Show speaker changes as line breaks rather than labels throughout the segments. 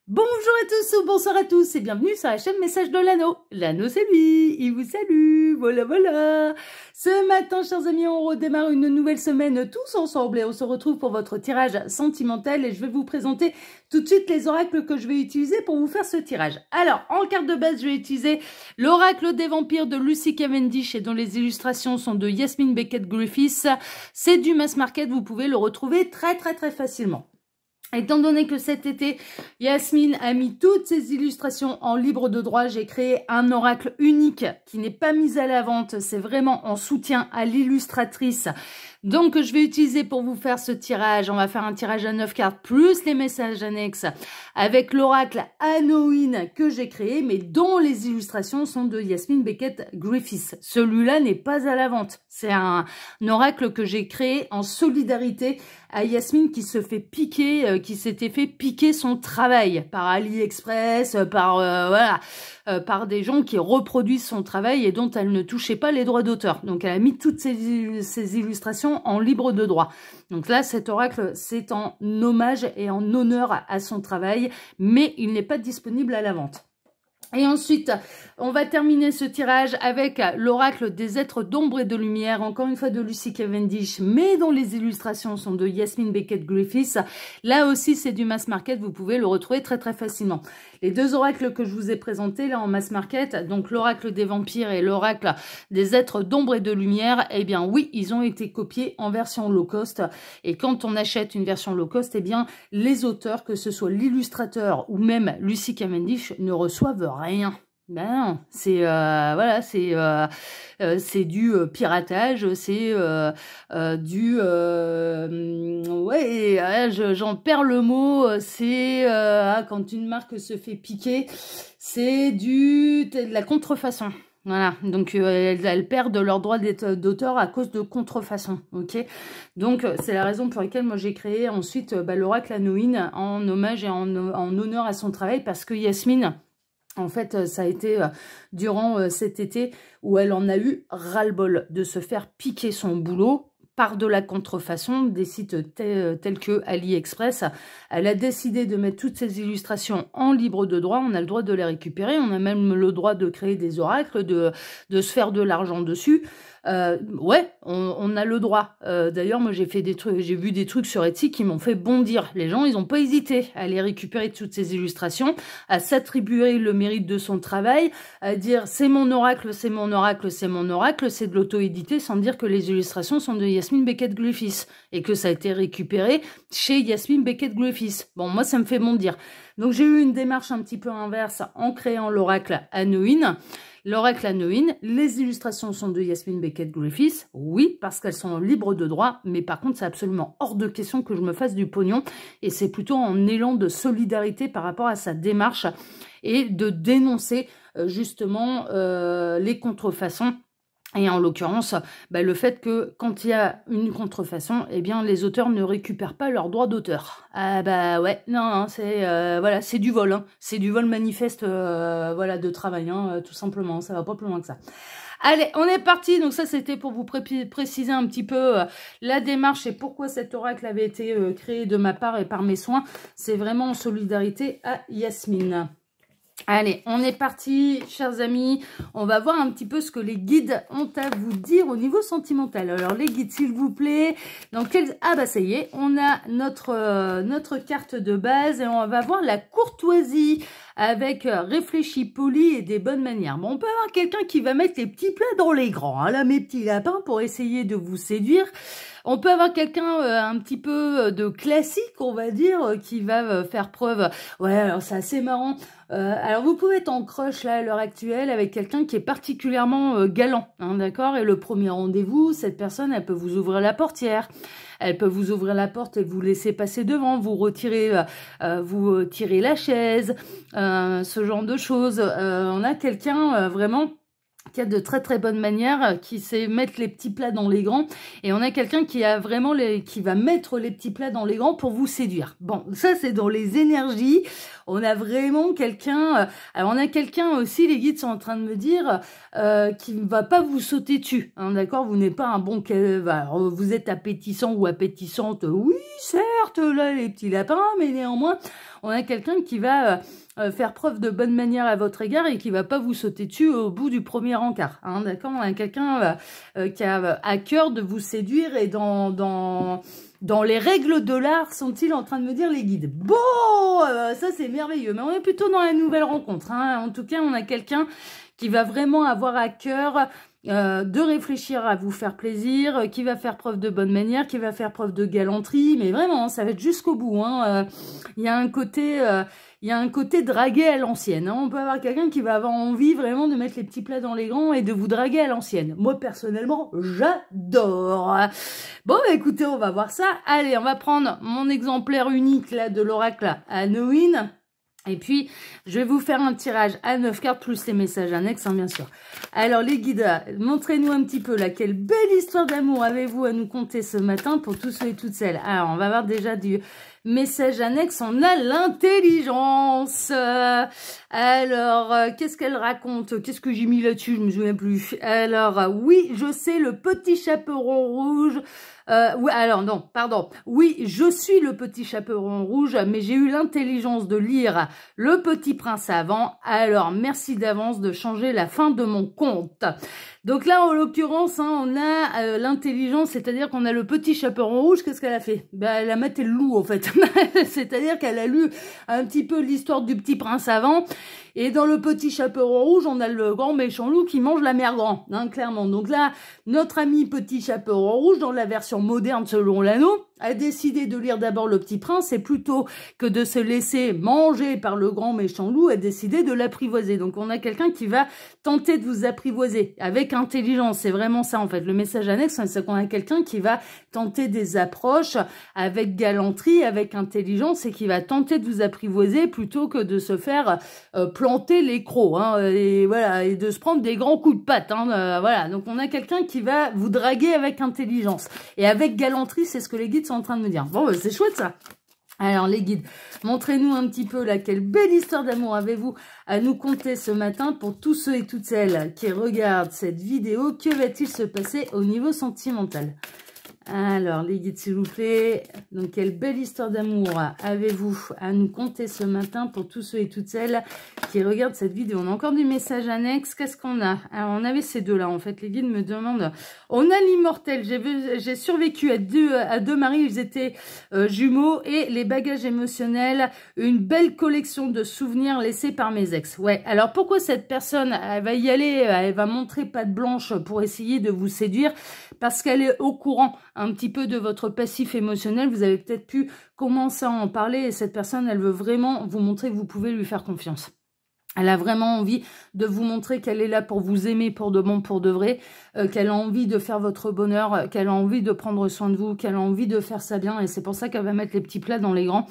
Bonjour à tous ou bonsoir à tous et bienvenue sur la chaîne Message de l'Anneau. L'Anneau c'est lui, il vous salue, voilà. Ce matin, chers amis, on redémarre une nouvelle semaine tous ensemble et on se retrouve pour votre tirage sentimental et je vais vous présenter tout de suite les oracles que je vais utiliser pour vous faire ce tirage. Alors, en carte de base, je vais utiliser l'oracle des vampires de Lucy Cavendish et dont les illustrations sont de Yasmine Beckett Griffiths. C'est du mass market, vous pouvez le retrouver très facilement. Étant donné que cet été, Yasmine a mis toutes ses illustrations en libre de droit, j'ai créé un oracle unique qui n'est pas mis à la vente. C'est vraiment en soutien à l'illustratrice. Donc, je vais utiliser pour vous faire ce tirage. On va faire un tirage à 9 cartes plus les messages annexes avec l'oracle Halloween que j'ai créé, mais dont les illustrations sont de Yasmine Beckett Griffiths. Celui-là n'est pas à la vente. C'est un oracle que j'ai créé en solidarité à Yasmine qui se fait piquer, qui s'était fait piquer son travail par AliExpress, par des gens qui reproduisent son travail et dont elle ne touchait pas les droits d'auteur. Donc elle a mis toutes ces illustrations en libre de droit. Donc là, cet oracle, c'est en hommage et en honneur à son travail, mais il n'est pas disponible à la vente. Et ensuite, on va terminer ce tirage avec l'oracle des êtres d'ombre et de lumière, encore une fois de Lucy Cavendish, mais dont les illustrations sont de Yasmine Beckett Griffiths. Là aussi, c'est du mass market, vous pouvez le retrouver très facilement. Les deux oracles que je vous ai présentés là en mass market, donc l'oracle des vampires et l'oracle des êtres d'ombre et de lumière, eh bien oui, ils ont été copiés en version low cost. Et quand on achète une version low cost, eh bien les auteurs, que ce soit l'illustrateur ou même Lucy Cavendish, ne reçoevent rien. Ben non, c'est voilà, c'est du piratage, c'est j'en perds le mot, c'est quand une marque se fait piquer, c'est de la contrefaçon. Voilà, donc elles perdent leurs droits d'auteur à cause de contrefaçon, ok. Donc c'est la raison pour laquelle moi j'ai créé ensuite l'oracle Halloween en hommage et en honneur à son travail, parce que Yasmine, en fait, ça a été durant cet été où elle en a eu ras-le-bol de se faire piquer son boulot par de la contrefaçon, des sites tels que AliExpress. Elle a décidé de mettre toutes ces illustrations en libre de droit. On a le droit de les récupérer. On a même le droit de créer des oracles, de se faire de l'argent dessus. Ouais, on a le droit. D'ailleurs, moi, j'ai vu des trucs sur Etsy qui m'ont fait bondir. Les gens, ils n'ont pas hésité à aller récupérer toutes ces illustrations, à s'attribuer le mérite de son travail, à dire c'est mon oracle, c'est mon oracle, c'est mon oracle, c'est de l'auto-édité, sans dire que les illustrations sont de Yasmine Beckett Griffiths et que ça a été récupéré chez Yasmine Beckett Griffiths. Bon, moi, ça me fait bondir. Donc, j'ai eu une démarche un petit peu inverse en créant l'oracle Halloween. L'oracle Halloween, les illustrations sont de Yasmine Beckett Griffiths, oui, parce qu'elles sont libres de droit, mais par contre, c'est absolument hors de question que je me fasse du pognon, et c'est plutôt en élan de solidarité par rapport à sa démarche, et de dénoncer justement les contrefaçons. Et en l'occurrence, le fait que quand il y a une contrefaçon, eh bien les auteurs ne récupèrent pas leurs droits d'auteur. Ah bah ouais, non, c'est voilà, c'est du vol, hein. C'est du vol manifeste, voilà, de travail, hein, tout simplement. Ça va pas plus loin que ça. Allez, on est parti. Donc ça, c'était pour vous préciser un petit peu la démarche et pourquoi cet oracle avait été créé de ma part et par mes soins. C'est vraiment en solidarité à Yasmine. Allez, on est parti, chers amis. On va voir un petit peu ce que les guides ont à vous dire au niveau sentimental. Alors, les guides, s'il vous plaît. Ah, bah, ça y est, on a notre carte de base et on va voir la courtoisie avec réfléchi, poli et des bonnes manières. Bon, on peut avoir quelqu'un qui va mettre les petits plats dans les grands, hein, là, mes petits lapins, pour essayer de vous séduire. On peut avoir quelqu'un un petit peu de classique, on va dire, qui va faire preuve. Ouais, alors c'est assez marrant. Alors vous pouvez être en crush là à l'heure actuelle avec quelqu'un qui est particulièrement galant, hein, d'accord. Et le premier rendez-vous, cette personne, elle peut vous ouvrir la portière. Elle peut vous ouvrir la porte et vous laisser passer devant, vous retirer, vous tirer la chaise, ce genre de choses. On a quelqu'un vraiment qui a de très bonnes manières, qui sait mettre les petits plats dans les grands, et on a quelqu'un qui a vraiment qui va mettre les petits plats dans les grands pour vous séduire. Bon, ça c'est dans les énergies. On a vraiment quelqu'un, alors on a quelqu'un aussi, les guides sont en train de me dire, qui ne va pas vous sauter dessus, hein, d'accord. Vous n'êtes pas un bon, alors, vous êtes appétissant ou appétissante, oui certes là les petits lapins, mais néanmoins on a quelqu'un qui va faire preuve de bonne manière à votre égard et qui va pas vous sauter dessus au bout du premier encart. Hein, d'accord? On a quelqu'un qui a à cœur de vous séduire et dans les règles de l'art, sont-ils en train de me dire les guides? Bon, ça c'est merveilleux, mais on est plutôt dans la nouvelle rencontre. Hein. En tout cas, on a quelqu'un qui va vraiment avoir à cœur de réfléchir à vous faire plaisir, qui va faire preuve de bonne manière, qui va faire preuve de galanterie, mais vraiment, ça va être jusqu'au bout. Hein. Il y a un côté dragué à l'ancienne. Hein. On peut avoir quelqu'un qui va avoir envie vraiment de mettre les petits plats dans les grands et de vous draguer à l'ancienne. Moi, personnellement, j'adore. Bon, bah, écoutez, on va voir ça. Allez, on va prendre mon exemplaire unique là de l'oracle Halloween. Et puis, je vais vous faire un tirage à 9 cartes, plus les messages annexes, hein, bien sûr. Alors, les guides, montrez-nous un petit peu, là, quelle belle histoire d'amour avez-vous à nous conter ce matin pour tous ceux et toutes celles. Alors, on va voir déjà du message annexe, on a l'intelligence. Alors, qu'est-ce qu'elle raconte? Qu'est-ce que j'ai mis là-dessus? Je me souviens plus. Alors, oui, je sais, le petit chaperon rouge... oui, alors non, pardon. Oui, je suis le petit chaperon rouge, mais j'ai eu l'intelligence de lire Le Petit Prince avant. Alors, merci d'avance de changer la fin de mon conte. Donc là, en l'occurrence, hein, on a l'intelligence, c'est-à-dire qu'on a le petit chaperon rouge. Qu'est-ce qu'elle a fait? Ben, elle a maté le loup, en fait. C'est-à-dire qu'elle a lu un petit peu l'histoire du Petit Prince avant. Et dans le petit chaperon rouge, on a le grand méchant loup qui mange la mère grand, hein, clairement. Donc là, notre ami petit chaperon rouge, dans la version moderne selon l'anneau, a décidé de lire d'abord le Petit Prince et plutôt que de se laisser manger par le grand méchant loup, a décidé de l'apprivoiser. Donc on a quelqu'un qui va tenter de vous apprivoiser avec intelligence. C'est vraiment ça en fait. Le message annexe, c'est qu'on a quelqu'un qui va tenter des approches avec galanterie, avec intelligence et qui va tenter de vous apprivoiser plutôt que de se faire planter les crocs, hein, et voilà, et de se prendre des grands coups de patte, hein, voilà. Donc on a quelqu'un qui va vous draguer avec intelligence et avec galanterie, c'est ce que les guides sont en train de me dire. Bon, c'est chouette ça. Alors les guides, montrez-nous un petit peu là, quelle belle histoire d'amour avez-vous à nous conter ce matin pour tous ceux et toutes celles qui regardent cette vidéo. Que va-t-il se passer au niveau sentimental? Alors, les guides, s'il vous plaît. Donc, quelle belle histoire d'amour avez-vous à nous conter ce matin pour tous ceux et toutes celles qui regardent cette vidéo? On a encore du message annexe. Qu'est-ce qu'on a? Alors, on avait ces deux-là, en fait. Les guides me demandent. On a l'immortel. J'ai survécu à deux maris. Ils étaient jumeaux. Et les bagages émotionnels. Une belle collection de souvenirs laissés par mes ex. Ouais. Alors, pourquoi cette personne, elle va y aller, elle va montrer patte blanche pour essayer de vous séduire? Parce qu'elle est au courant un petit peu de votre passif émotionnel. Vous avez peut-être pu commencer à en parler et cette personne, elle veut vraiment vous montrer que vous pouvez lui faire confiance. Elle a vraiment envie de vous montrer qu'elle est là pour vous aimer pour de bon, pour de vrai, qu'elle a envie de faire votre bonheur, qu'elle a envie de prendre soin de vous, qu'elle a envie de faire ça bien et c'est pour ça qu'elle va mettre les petits plats dans les grands.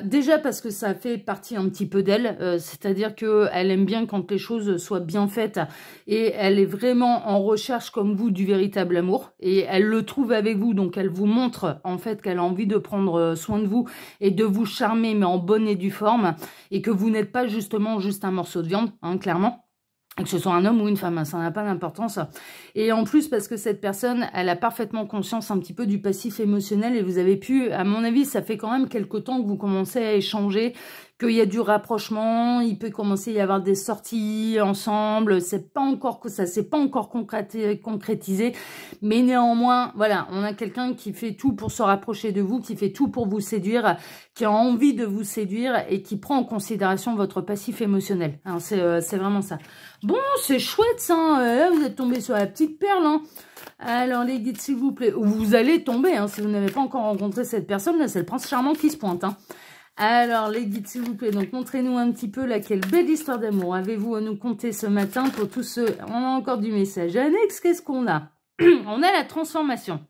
Déjà parce que ça fait partie un petit peu d'elle, c'est-à-dire qu'elle aime bien quand les choses soient bien faites et elle est vraiment en recherche comme vous du véritable amour et elle le trouve avec vous, donc elle vous montre en fait qu'elle a envie de prendre soin de vous et de vous charmer mais en bonne et due forme et que vous n'êtes pas justement juste un morceau de viande, hein, clairement. Que ce soit un homme ou une femme, hein, ça n'a pas d'importance. Et en plus, parce que cette personne, elle a parfaitement conscience un petit peu du passif émotionnel et vous avez pu, à mon avis, ça fait quand même quelque temps que vous commencez à échanger, qu'il y a du rapprochement, il peut commencer à y avoir des sorties ensemble, c'est pas encore que ça s'est pas encore concrétisé, mais néanmoins, voilà, on a quelqu'un qui fait tout pour se rapprocher de vous, qui fait tout pour vous séduire, qui a envie de vous séduire et qui prend en considération votre passif émotionnel. Hein, c'est vraiment ça. Bon, c'est chouette ça, hein. Là vous êtes tombé sur la petite perle, hein. Alors les guides s'il vous plaît, vous allez tomber, hein, si vous n'avez pas encore rencontré cette personne, là c'est le prince charmant qui se pointe, hein. Alors les guides s'il vous plaît, donc montrez-nous un petit peu là, quelle belle histoire d'amour avez-vous à nous conter ce matin pour tous ceux, on a encore du message annexe, qu'est-ce qu'on a? On a la transformation.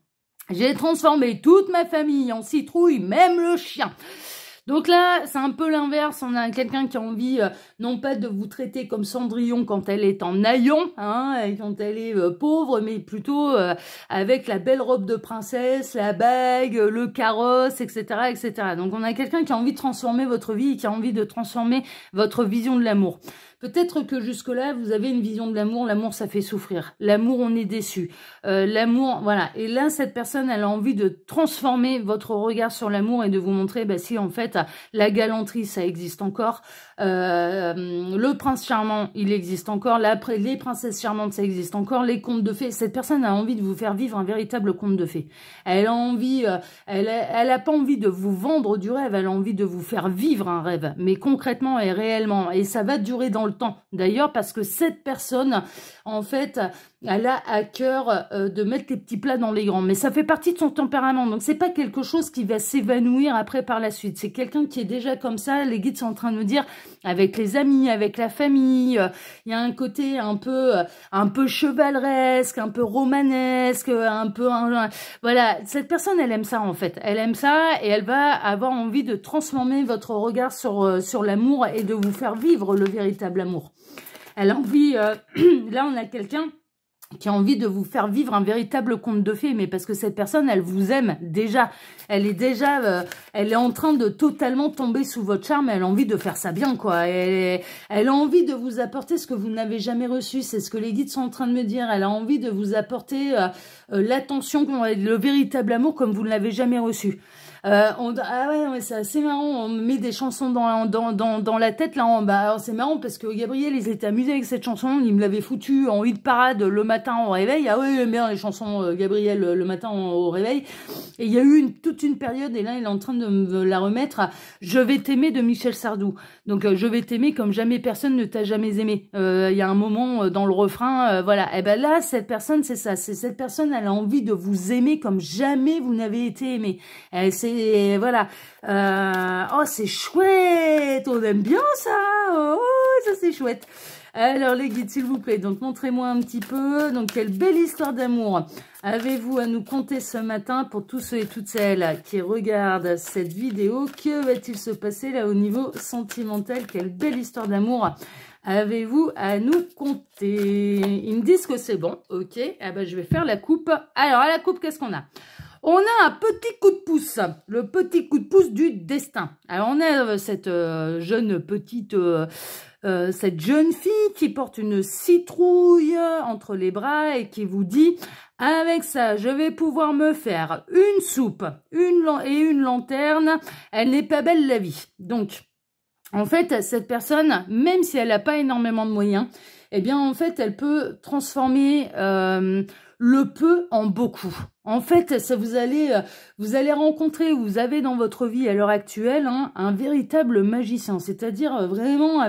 J'ai transformé toute ma famille en citrouille, même le chien. Donc là, c'est un peu l'inverse. On a quelqu'un qui a envie, non pas de vous traiter comme Cendrillon quand elle est en haillons, hein, et quand elle est pauvre, mais plutôt avec la belle robe de princesse, la bague, le carrosse, etc., etc. Donc on a quelqu'un qui a envie de transformer votre vie et qui a envie de transformer votre vision de l'amour. Peut-être que jusque-là, vous avez une vision de l'amour. L'amour, ça fait souffrir. L'amour, on est déçu. L'amour, voilà. Et là, cette personne, elle a envie de transformer votre regard sur l'amour et de vous montrer, bah si, en fait, fait, la galanterie, ça existe encore. Le prince charmant, il existe encore. Les princesses charmantes, ça existe encore. Les contes de fées, cette personne a envie de vous faire vivre un véritable conte de fées. Elle a envie, elle a pas envie de vous vendre du rêve, elle a envie de vous faire vivre un rêve, mais concrètement et réellement. Et ça va durer dans le temps. D'ailleurs, parce que cette personne, en fait, elle a à cœur de mettre les petits plats dans les grands. Mais ça fait partie de son tempérament. Donc, c'est pas quelque chose qui va s'évanouir après par la suite. C'est quelqu'un qui est déjà comme ça. Les guides sont en train de me dire, avec les amis, avec la famille, il y a un côté un peu chevaleresque, un peu romanesque, voilà. Cette personne, elle aime ça, en fait. Elle aime ça et elle va avoir envie de transformer votre regard sur l'amour et de vous faire vivre le véritable amour. Elle a envie, là, on a quelqu'un qui a envie de vous faire vivre un véritable conte de fées, mais parce que cette personne, elle vous aime déjà. Elle est en train de totalement tomber sous votre charme, elle a envie de faire ça bien, quoi. Elle a envie de vous apporter ce que vous n'avez jamais reçu, c'est ce que les guides sont en train de me dire. Elle a envie de vous apporter l'attention, le véritable amour comme vous ne l'avez jamais reçu. Ah ouais, c'est assez marrant, on met des chansons dans la tête, là, alors c'est marrant parce que Gabriel, ils étaient amusés avec cette chanson, il me l'avait foutu en hit parade le matin au réveil. Ah oui, bien les chansons Gabriel le matin au réveil. Et il y a eu toute une période, et là, il est en train de me la remettre, Je vais t'aimer de Michel Sardou. Donc, je vais t'aimer comme jamais personne ne t'a jamais aimé. Il y a un moment dans le refrain, voilà. Et ben là, cette personne, c'est ça. C'est cette personne, elle a envie de vous aimer comme jamais vous n'avez été aimé. C'est, voilà. Oh, c'est chouette. On aime bien ça. Oh, ça c'est chouette. Alors les guides, s'il vous plaît, donc montrez-moi un petit peu. Donc, quelle belle histoire d'amour avez-vous à nous conter ce matin pour tous ceux et toutes celles qui regardent cette vidéo? Que va-t-il se passer là au niveau sentimental? Quelle belle histoire d'amour avez-vous à nous conter? Ils me disent que c'est bon. Ok, ah ben, je vais faire la coupe. Alors, à la coupe, qu'est-ce qu'on a? On a un petit coup de pouce, le petit coup de pouce du destin. Alors, on a cette jeune petite... cette jeune fille qui porte une citrouille entre les bras et qui vous dit « Avec ça, je vais pouvoir me faire une soupe et une lanterne. Elle n'est pas belle la vie. » Donc, en fait, cette personne, même si elle n'a pas énormément de moyens, eh bien, en fait, elle peut transformer le peu en beaucoup. En fait, ça vous allez rencontrer, vous avez dans votre vie à l'heure actuelle un véritable magicien, c'est-à-dire vraiment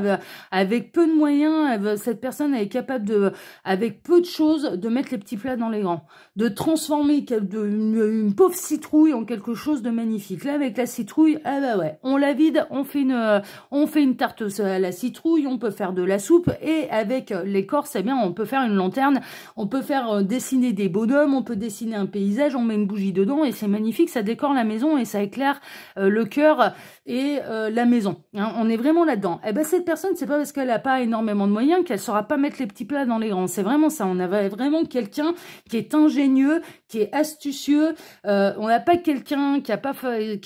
avec peu de moyens, cette personne est capable avec peu de choses, de mettre les petits plats dans les grands, de transformer une pauvre citrouille en quelque chose de magnifique. Là, avec la citrouille, ah bah ouais, on la vide, on fait une tarte à la citrouille, on peut faire de la soupe, et avec l'écorce, eh bien, on peut faire une lanterne, on peut faire dessiner des bonhommes, on peut dessiner un paysage, on met une bougie dedans et c'est magnifique, ça décore la maison et ça éclaire le cœur et la maison. Hein, on est vraiment là-dedans. Et ben cette personne, c'est pas parce qu'elle n'a pas énormément de moyens qu'elle saura pas mettre les petits plats dans les grands. C'est vraiment ça. On a vraiment quelqu'un qui est ingénieux, qui est astucieux. On n'a pas quelqu'un qui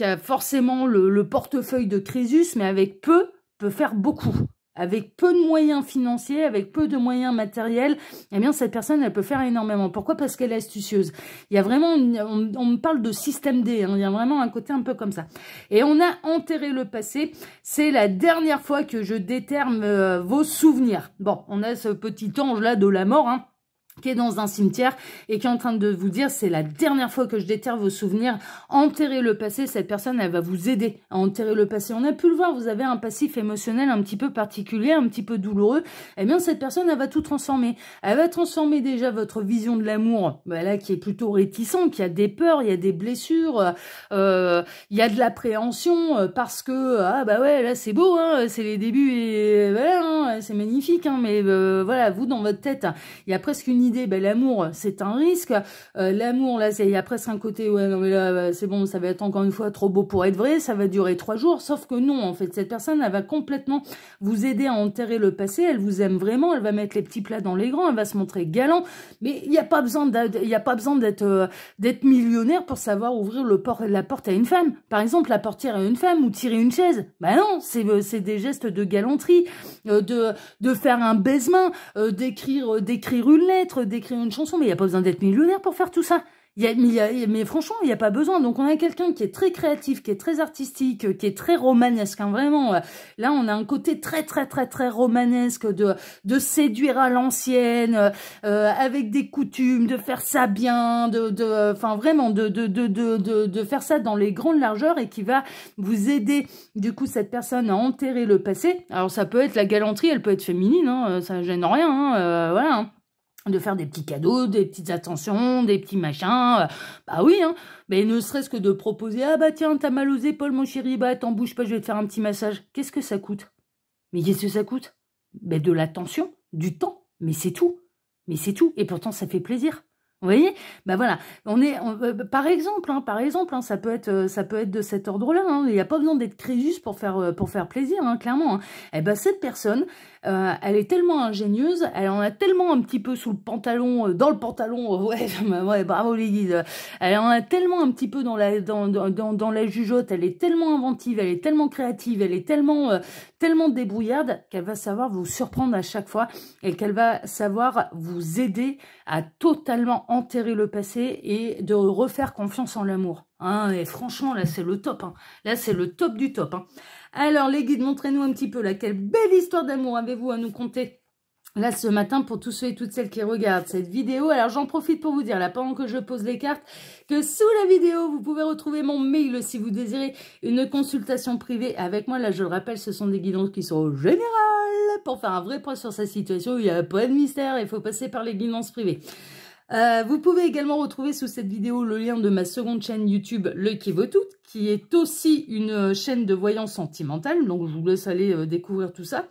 a forcément le portefeuille de Crésus, mais avec peu peut faire beaucoup. Avec peu de moyens financiers, avec peu de moyens matériels, eh bien, cette personne, elle peut faire énormément. Pourquoi? Parce qu'elle est astucieuse. Il y a vraiment, on me parle de système D, il y a vraiment un côté un peu comme ça. Et on a enterré le passé. C'est la dernière fois que je déterme vos souvenirs. Bon, on a ce petit ange-là de la mort, qui est dans un cimetière et qui est en train de vous dire c'est la dernière fois que je déterre vos souvenirs, enterrer le passé. Cette personne, elle va vous aider à enterrer le passé. On a pu le voir, vous avez un passif émotionnel un petit peu particulier, un petit peu douloureux. Eh bien, cette personne, elle va tout transformer. Elle va transformer déjà votre vision de l'amour, là, qui est plutôt réticent, qui a des peurs, il y a des blessures, il y a de l'appréhension parce que, ah bah ouais, là, c'est beau, c'est les débuts et voilà, c'est magnifique, mais voilà, vous, dans votre tête, il y a presque une idée, l'amour, c'est un risque. L'amour, là, il y a presque un côté, ouais, non, mais là, c'est bon, ça va être encore une fois trop beau pour être vrai, ça va durer 3 jours. Sauf que non, en fait, cette personne, elle va complètement vous aider à enterrer le passé. Elle vous aime vraiment, elle va mettre les petits plats dans les grands, elle va se montrer galant. Mais il n'y a pas besoin d'être millionnaire pour savoir ouvrir la porte à une femme. Par exemple, la portière à une femme ou tirer une chaise. Bah non, c'est des gestes de galanterie, de faire un baise-main, d'écrire une lettre, d'écrire une chanson, mais il n'y a pas besoin d'être millionnaire pour faire tout ça. Mais franchement, il n'y a pas besoin. Donc, on a quelqu'un qui est très créatif, qui est très artistique, qui est très romanesque. Hein, vraiment, là, on a un côté très, très, très, très romanesque de séduire à l'ancienne, avec des coutumes, de faire ça bien, enfin, vraiment, de faire ça dans les grandes largeurs et qui va vous aider, du coup, cette personne à enterrer le passé. Alors, ça peut être la galanterie, elle peut être féminine, hein, ça gêne rien, hein, voilà, hein. De faire des petits cadeaux, des petites attentions, des petits machins, bah oui, hein, mais ne serait-ce que de proposer, ah bah tiens, t'as mal aux épaules mon chéri, bah t'en bouge pas, je vais te faire un petit massage. Qu'est-ce que ça coûte? Mais qu'est-ce que ça coûte? Ben de l'attention, du temps, mais c'est tout. Mais c'est tout, et pourtant ça fait plaisir. Vous voyez? Ben voilà, par exemple, hein, ça peut être de cet ordre-là. Hein, il n'y a pas besoin d'être Crésus pour faire plaisir, hein, clairement. Hein. Et ben cette personne, elle est tellement ingénieuse, elle en a tellement un petit peu sous le pantalon, dans le pantalon, ouais, bravo les guides. Elle en a tellement un petit peu dans la jugeote, elle est tellement inventive, elle est tellement créative, elle est tellement débrouillarde qu'elle va savoir vous surprendre à chaque fois et qu'elle va savoir vous aider à totalement enterrer le passé et de refaire confiance en l'amour. Hein, et franchement, là, c'est le top. Hein. Là, c'est le top du top. Hein. Alors, les guides, montrez-nous un petit peu là, quelle belle histoire d'amour avez-vous à nous conter là ce matin pour tous ceux et toutes celles qui regardent cette vidéo. Alors, j'en profite pour vous dire, là, pendant que je pose les cartes, que sous la vidéo, vous pouvez retrouver mon mail si vous désirez une consultation privée avec moi. Là, je le rappelle, ce sont des guidances qui sont générales pour faire un vrai point sur sa situation. Il n'y a pas de mystère, il faut passer par les guidances privées. Vous pouvez également retrouver sous cette vidéo le lien de ma seconde chaîne YouTube, L'œil qui vaut tout, qui est aussi une chaîne de voyance sentimentale. Donc, je vous laisse aller découvrir tout ça.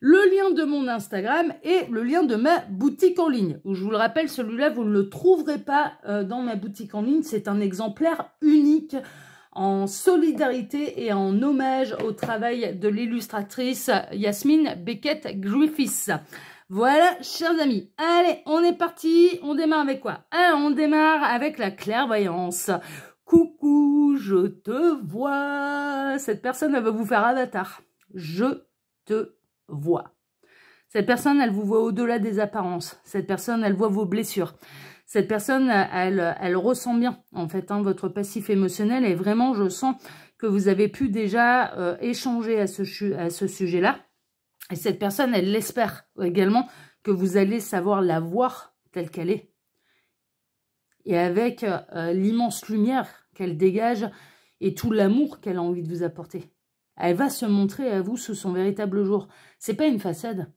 Le lien de mon Instagram et le lien de ma boutique en ligne. Où je vous le rappelle, celui-là, vous ne le trouverez pas dans ma boutique en ligne. C'est un exemplaire unique en solidarité et en hommage au travail de l'illustratrice Yasmine Beckett-Griffiths. Voilà, chers amis. Allez, on est parti. On démarre avec quoi? On démarre avec la clairvoyance. Coucou, je te vois. Cette personne, elle va vous faire avatar. Je te vois. Cette personne, elle vous voit au-delà des apparences. Cette personne, elle voit vos blessures. Cette personne, elle ressent bien, en fait, hein, votre passif émotionnel. Et vraiment, je sens que vous avez pu déjà échanger à ce sujet-là. Et cette personne, elle l'espère également que vous allez savoir la voir telle qu'elle est. Et avec l'immense lumière qu'elle dégage et tout l'amour qu'elle a envie de vous apporter. Elle va se montrer à vous sous son véritable jour. C'est pas une façade.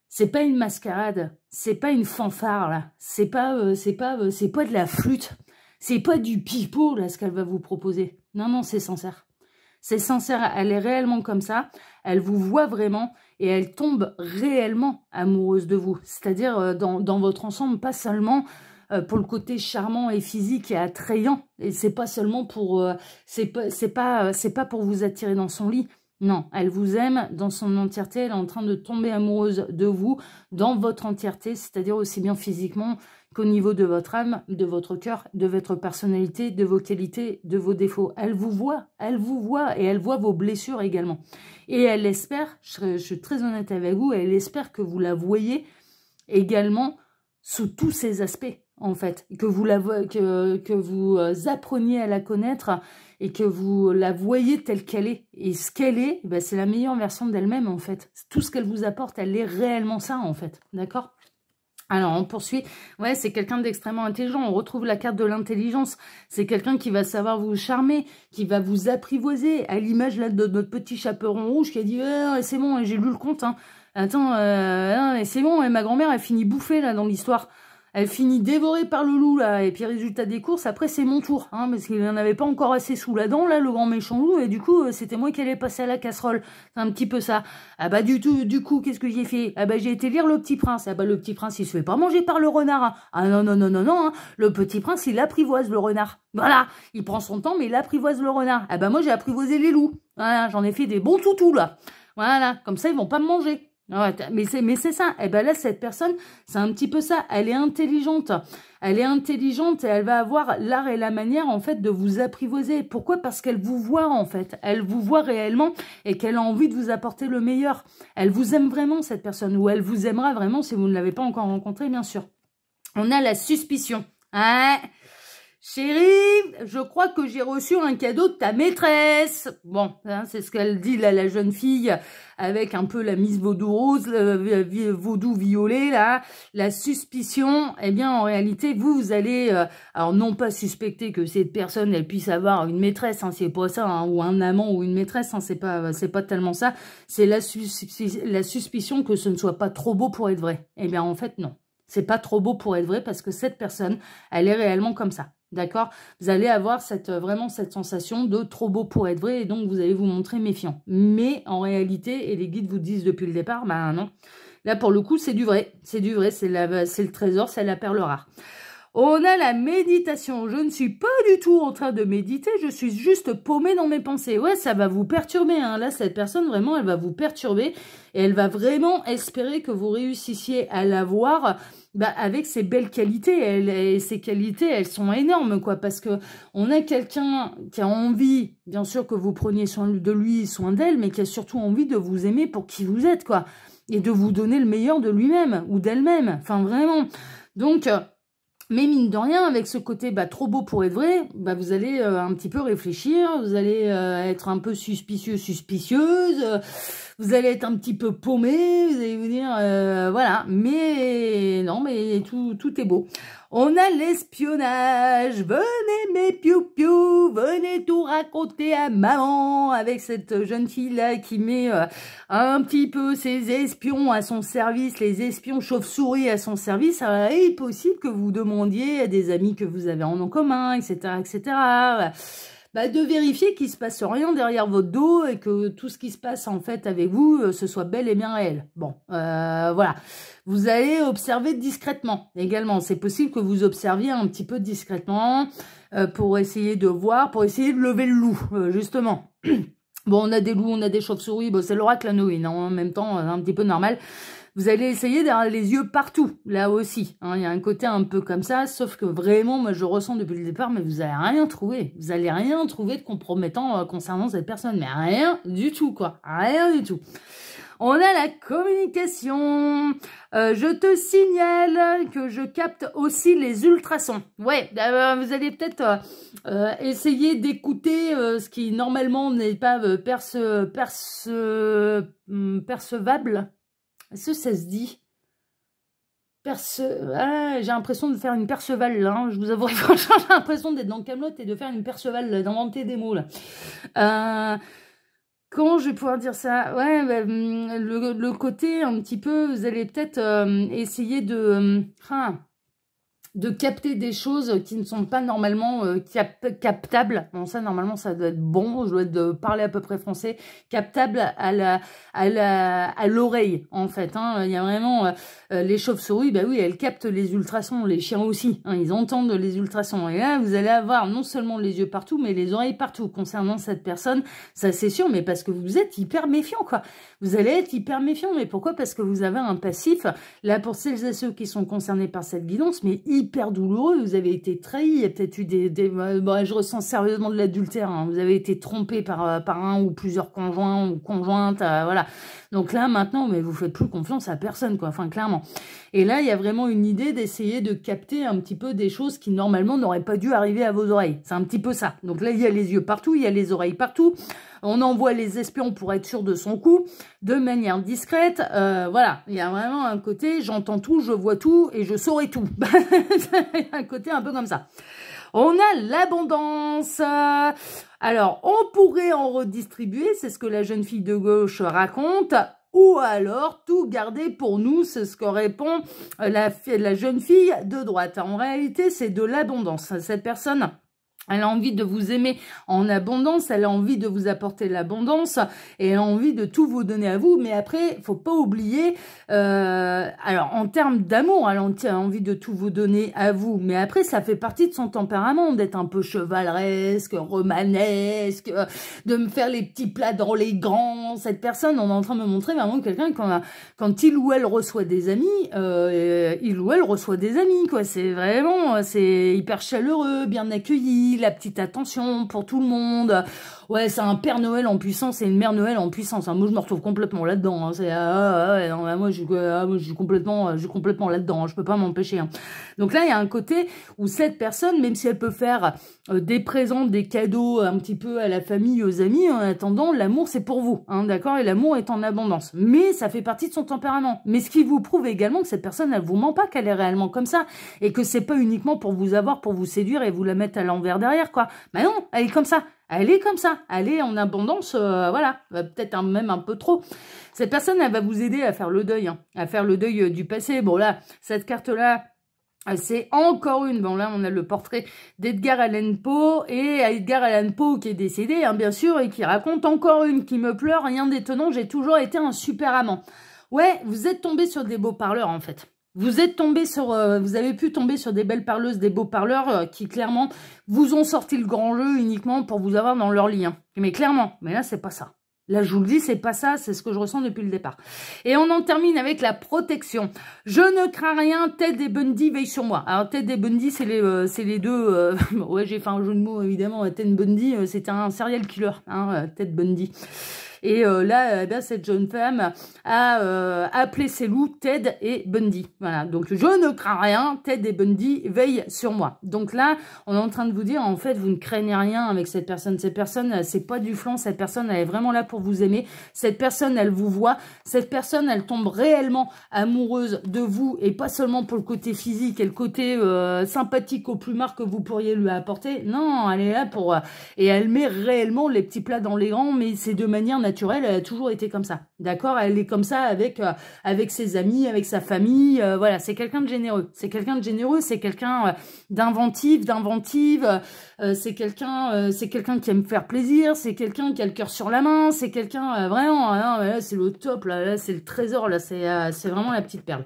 C'est pas une mascarade. C'est pas une fanfare, là. C'est pas de la flûte. C'est pas du pipeau, là, ce qu'elle va vous proposer. Non, non, c'est sincère. C'est sincère, elle est réellement comme ça, elle vous voit vraiment et elle tombe réellement amoureuse de vous. C'est-à-dire dans votre ensemble, pas seulement pour le côté charmant et physique et attrayant. Et c'est pas seulement pour... c'est pas pour vous attirer dans son lit. Non, elle vous aime dans son entièreté, elle est en train de tomber amoureuse de vous dans votre entièreté, c'est-à-dire aussi bien physiquement qu'au niveau de votre âme, de votre cœur, de votre personnalité, de vos qualités, de vos défauts. Elle vous voit et elle voit vos blessures également. Et elle espère, je suis très honnête avec vous, elle espère que vous la voyez également sous tous ses aspects, en fait. Que vous appreniez à la connaître et que vous la voyez telle qu'elle est. Et ce qu'elle est, ben, c'est la meilleure version d'elle-même, en fait. Tout ce qu'elle vous apporte, elle est réellement ça, en fait. D'accord ? Alors, on poursuit. Ouais, c'est quelqu'un d'extrêmement intelligent. On retrouve la carte de l'intelligence. C'est quelqu'un qui va savoir vous charmer, qui va vous apprivoiser. À l'image là de notre petit chaperon rouge qui a dit c'est bon, j'ai lu le conte. Hein. Attends, c'est bon, et ma grand-mère, elle finit bouffée là dans l'histoire. Elle finit dévorée par le loup, là. Et puis, résultat des courses, après, c'est mon tour. Hein, parce qu'il n'en avait pas encore assez sous la dent, là, le grand méchant loup. Et du coup, c'était moi qui allais passer à la casserole. C'est un petit peu ça. Ah bah, du coup, qu'est-ce que j'ai fait? Ah bah, j'ai été lire Le Petit Prince. Ah bah, Le Petit Prince, il se fait pas manger par le renard. Hein. Ah non, non, non, non, non. Hein. Le Petit Prince, il apprivoise le renard. Voilà. Il prend son temps, mais il apprivoise le renard. Ah bah, moi, j'ai apprivoisé les loups. Voilà. J'en ai fait des bons toutous, là. Voilà. Comme ça, ils vont pas me manger. Ouais, mais c'est ça. Et ben là, cette personne, c'est un petit peu ça. Elle est intelligente. Elle est intelligente et elle va avoir l'art et la manière, en fait, de vous apprivoiser. Pourquoi? Parce qu'elle vous voit, en fait. Elle vous voit réellement et qu'elle a envie de vous apporter le meilleur. Elle vous aime vraiment, cette personne. Ou elle vous aimera vraiment si vous ne l'avez pas encore rencontrée, bien sûr. On a la suspicion. Ouais. chérie, je crois que j'ai reçu un cadeau de ta maîtresse. Bon, hein, c'est ce qu'elle dit là, la jeune fille, avec un peu la Miss Vaudou rose, Vaudou violet, là, la suspicion. Eh bien, en réalité, vous allez, alors non pas suspecter que cette personne, elle puisse avoir une maîtresse, hein, c'est pas ça, hein, ou un amant ou une maîtresse, hein, c'est pas tellement ça. C'est la suspicion que ce ne soit pas trop beau pour être vrai. Eh bien, en fait, non. C'est pas trop beau pour être vrai parce que cette personne, elle est réellement comme ça. D'accord? Vous allez avoir vraiment cette sensation de trop beau pour être vrai et donc vous allez vous montrer méfiant. Mais en réalité, et les guides vous disent depuis le départ, bah non. Là, pour le coup, c'est du vrai. C'est du vrai, c'est le trésor, c'est la perle rare. On a la méditation. Je ne suis pas du tout en train de méditer, je suis juste paumée dans mes pensées. Ouais, ça va vous perturber. Hein. Là, cette personne, vraiment, elle va vous perturber et elle va vraiment espérer que vous réussissiez à la voir avec ses belles qualités. Et ces qualités, elles sont énormes, quoi, parce que on a quelqu'un qui a envie, bien sûr, que vous preniez soin de lui, soin d'elle, mais qui a surtout envie de vous aimer pour qui vous êtes, quoi, et de vous donner le meilleur de lui-même ou d'elle-même. Enfin, vraiment. Donc... mais mine de rien, avec ce côté trop beau pour être vrai, vous allez un petit peu réfléchir, vous allez être un peu suspicieuse, vous allez être un petit peu paumé, vous allez vous dire, voilà, mais non, mais tout est beau. On a l'espionnage, venez mes piou-piou, venez tout raconter à maman, avec cette jeune fille-là qui met un petit peu ses espions à son service, les espions chauves-souris à son service. Alors, il est possible que vous demandiez à des amis que vous avez en commun, etc., etc., de vérifier qu'il se passe rien derrière votre dos et que tout ce qui se passe en fait avec vous, ce soit bel et bien réel. Bon, voilà. Vous allez observer discrètement également. C'est possible que vous observiez un petit peu discrètement pour essayer de voir, pour essayer de lever le loup, justement. Bon, on a des loups, on a des chauves-souris, bon, c'est l'oracle Noé, hein, en même temps, un petit peu normal. Vous allez essayer d'avoir les yeux partout, là aussi. Hein, il y a un côté un peu comme ça, sauf que vraiment, moi, je ressens depuis le départ, mais vous allez rien trouver. Vous allez rien trouver de compromettant concernant cette personne, mais rien du tout, quoi. Rien du tout. On a la communication. Je te signale que je capte aussi les ultrasons. Ouais, vous allez peut-être essayer d'écouter ce qui normalement n'est pas percevable. Est-ce que ça se dit? Ah, j'ai l'impression de faire une Perceval, là. Hein. Je vous avoue, franchement, j'ai l'impression d'être dans Camelot et de faire une Perceval, d'inventer des mots, là. Comment je vais pouvoir dire ça? Ouais, le côté un petit peu, vous allez peut-être essayer de capter des choses qui ne sont pas normalement captables. Bon, ça, normalement, ça doit être bon. Je dois être parler à peu près français. Captable à l'oreille, en fait. Hein. Il y a vraiment les chauves-souris, oui, elles captent les ultrasons. Les chiens aussi, hein, ils entendent les ultrasons. Et là, vous allez avoir non seulement les yeux partout, mais les oreilles partout. Concernant cette personne, ça c'est sûr, mais parce que vous êtes hyper méfiant, quoi. Vous allez être hyper méfiant. Mais pourquoi? Parce que vous avez un passif. Là, pour celles et ceux qui sont concernés par cette guidance, mais hyper douloureux, vous avez été trahi, il y a peut-être eu je ressens sérieusement de l'adultère, hein. Vous avez été trompé par un ou plusieurs conjoints ou conjointes, voilà. Donc là, maintenant, mais vous faites plus confiance à personne, quoi, enfin, clairement. Et là, il y a vraiment une idée d'essayer de capter un petit peu des choses qui, normalement, n'auraient pas dû arriver à vos oreilles. C'est un petit peu ça. Donc là, il y a les yeux partout, il y a les oreilles partout. On envoie les espions pour être sûr de son coup, de manière discrète. Voilà, il y a vraiment un côté, j'entends tout, je vois tout et je saurai tout. Un côté un peu comme ça. On a l'abondance. Alors, on pourrait en redistribuer, c'est ce que la jeune fille de gauche raconte, ou alors tout garder pour nous, c'est ce que répond la jeune fille de droite. En réalité, c'est de l'abondance. Cette personne... elle a envie de vous aimer en abondance, elle a envie de vous apporter l'abondance et elle a envie de tout vous donner à vous. Mais après, faut pas oublier, alors en termes d'amour, elle a envie de tout vous donner à vous. Mais après, ça fait partie de son tempérament d'être un peu chevaleresque, romanesque, de me faire les petits plats dans les grands. Cette personne, on est en train de me montrer vraiment quelqu'un quand il ou elle reçoit des amis, il ou elle reçoit des amis, quoi. C'est vraiment, c'est hyper chaleureux, bien accueilli, la petite attention pour tout le monde. Ouais, c'est un Père Noël en puissance et une Mère Noël en puissance. Hein. Moi, je me retrouve complètement là-dedans. Hein. C'est non, moi, je suis complètement là-dedans. Hein. Je peux pas m'empêcher. Hein. Donc là, il y a un côté où cette personne, même si elle peut faire des présents, des cadeaux un petit peu à la famille, aux amis, en attendant, l'amour, c'est pour vous. Hein, d'accord? Et l'amour est en abondance. Mais ça fait partie de son tempérament. Mais ce qui vous prouve également que cette personne, elle vous ment pas, qu'elle est réellement comme ça. Et que c'est pas uniquement pour vous avoir, pour vous séduire et vous la mettre à l'envers derrière, quoi. Mais non, elle est comme ça. Elle est comme ça, elle est en abondance, voilà, peut-être même un peu trop. Cette personne, elle va vous aider à faire le deuil, hein, à faire le deuil du passé. Bon là, cette carte-là, c'est encore une. Bon là, on a le portrait d'Edgar Allan Poe, et Edgar Allan Poe qui est décédé, hein, bien sûr, et qui raconte encore une qui me pleure, rien d'étonnant, j'ai toujours été un super amant. Ouais, vous êtes tombé sur des beaux parleurs, en fait. Vous êtes tombé sur, vous avez pu tomber sur des belles parleuses, des beaux parleurs qui clairement vous ont sorti le grand jeu uniquement pour vous avoir dans leur lit. Hein. Mais clairement, mais là c'est pas ça. Là je vous le dis, c'est pas ça, c'est ce que je ressens depuis le départ. Et on en termine avec la protection. Je ne crains rien, Ted et Bundy veillent sur moi. Alors Ted et Bundy, c'est les deux. Ouais, j'ai fait un jeu de mots évidemment. Ted Bundy, c'était un serial killer, hein, Ted Bundy. Et là, eh bien, cette jeune femme a appelé ses loups Ted et Bundy. Voilà, donc je ne crains rien, Ted et Bundy veillent sur moi. Donc là, on est en train de vous dire, en fait, vous ne craignez rien avec cette personne. Cette personne, c'est pas du flanc, cette personne, elle est vraiment là pour vous aimer. Cette personne, elle vous voit. Cette personne, elle tombe réellement amoureuse de vous, et pas seulement pour le côté physique et le côté sympathique au plumard que vous pourriez lui apporter. Non, elle est là pour... et elle met réellement les petits plats dans les grands, mais c'est de manière naturelle, elle a toujours été comme ça. D'accord? Elle est comme ça avec ses amis, avec sa famille. Voilà, c'est quelqu'un de généreux. C'est quelqu'un de généreux, c'est quelqu'un d'inventive. C'est quelqu'un qui aime faire plaisir, c'est quelqu'un qui a le cœur sur la main, c'est quelqu'un vraiment, là, c'est le top, là c'est le trésor, là c'est vraiment la petite perle.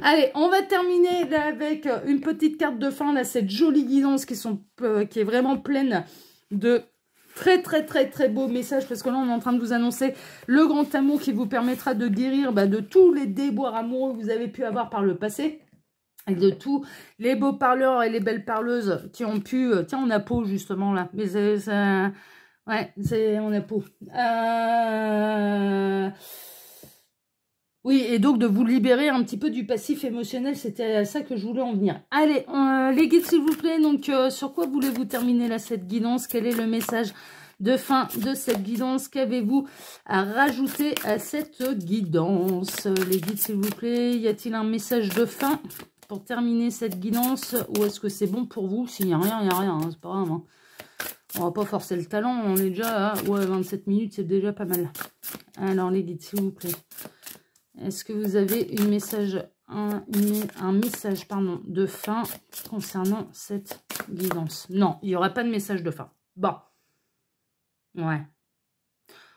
Allez, on va terminer là avec une petite carte de fin, là, cette jolie guidance qui est vraiment pleine de très beau message, parce que là on est en train de vous annoncer le grand amour qui vous permettra de guérir de tous les déboires amoureux que vous avez pu avoir par le passé, et de tous les beaux parleurs et les belles parleuses qui ont pu... tiens, on a Pau justement là, mais ouais, on a Pau. Oui, et donc de vous libérer un petit peu du passif émotionnel, c'était à ça que je voulais en venir. Allez, les guides s'il vous plaît, donc sur quoi voulez-vous terminer là cette guidance? Quel est le message de fin de cette guidance? Qu'avez-vous à rajouter à cette guidance? Les guides s'il vous plaît, y a-t-il un message de fin pour terminer cette guidance? Ou est-ce que c'est bon pour vous? S'il n'y a rien, il n'y a rien, hein, c'est pas grave. Hein. On va pas forcer le talent, on est déjà à 27 minutes, c'est déjà pas mal. Alors les guides s'il vous plaît. Est-ce que vous avez un message de fin concernant cette guidance? Non, il n'y aura pas de message de fin. Bon. Ouais.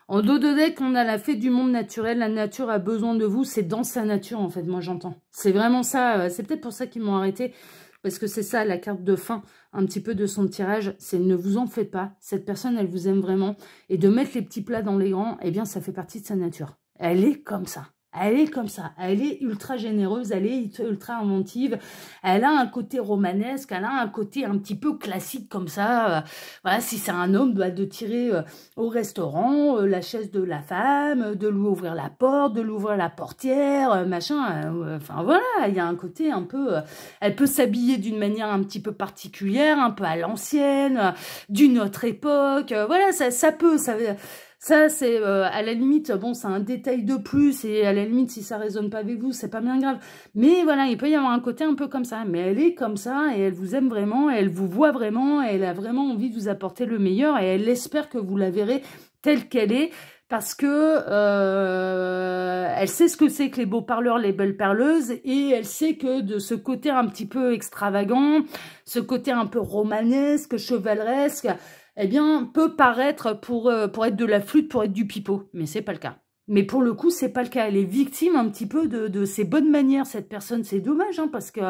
En dos de deck, on a la fée du monde naturel. La nature a besoin de vous. C'est dans sa nature, en fait, moi, j'entends. C'est vraiment ça. C'est peut-être pour ça qu'ils m'ont arrêté. Parce que c'est ça, la carte de fin, un petit peu de son tirage. C'est ne vous en faites pas. Cette personne, elle vous aime vraiment. Et de mettre les petits plats dans les grands, eh bien, ça fait partie de sa nature. Elle est comme ça. Elle est comme ça, elle est ultra généreuse, elle est ultra inventive, elle a un côté romanesque, elle a un côté un petit peu classique comme ça. Voilà, si c'est un homme, de tirer au restaurant la chaise de la femme, de lui ouvrir la porte, de lui ouvrir la portière, machin. Enfin voilà, il y a un côté un peu... elle peut s'habiller d'une manière un petit peu particulière, un peu à l'ancienne, d'une autre époque. Voilà, ça peut... Ça, c'est à la limite, bon, c'est un détail de plus, et à la limite, si ça résonne pas avec vous, c'est pas bien grave. Mais voilà, il peut y avoir un côté un peu comme ça. Mais elle est comme ça, et elle vous aime vraiment, et elle vous voit vraiment, et elle a vraiment envie de vous apporter le meilleur, et elle espère que vous la verrez telle qu'elle est, parce que elle sait ce que c'est que les beaux parleurs, les belles parleuses, et elle sait que de ce côté un petit peu extravagant, ce côté un peu romanesque, chevaleresque, eh bien, peut paraître pour être de la flûte, pour être du pipeau. Mais c'est pas le cas. Mais pour le coup, c'est pas le cas. Elle est victime un petit peu de ses bonnes manières, cette personne. C'est dommage, hein, parce que...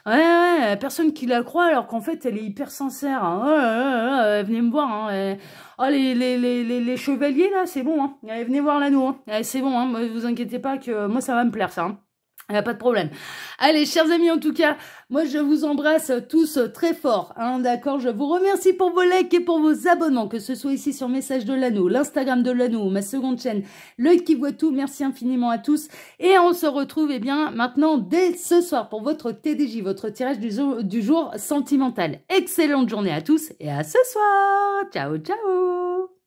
Ouais, personne qui la croit, alors qu'en fait, elle est hyper sincère. Hein. Venez me voir. Hein. Oh, les chevaliers, là, c'est bon. Hein. Venez voir l'anneau. Hein. C'est bon, hein. Vous inquiétez pas que moi, ça va me plaire, ça. Hein. Il n'y a pas de problème. Allez, chers amis, en tout cas, moi, je vous embrasse tous très fort. Hein, d'accord? Je vous remercie pour vos likes et pour vos abonnements, que ce soit ici sur Message de l'Anneau, l'Instagram de l'Anneau, ma seconde chaîne, L'œil qui voit tout. Merci infiniment à tous. Et on se retrouve, eh bien, maintenant, dès ce soir, pour votre TDJ, votre tirage du jour sentimental. Excellente journée à tous et à ce soir. Ciao, ciao.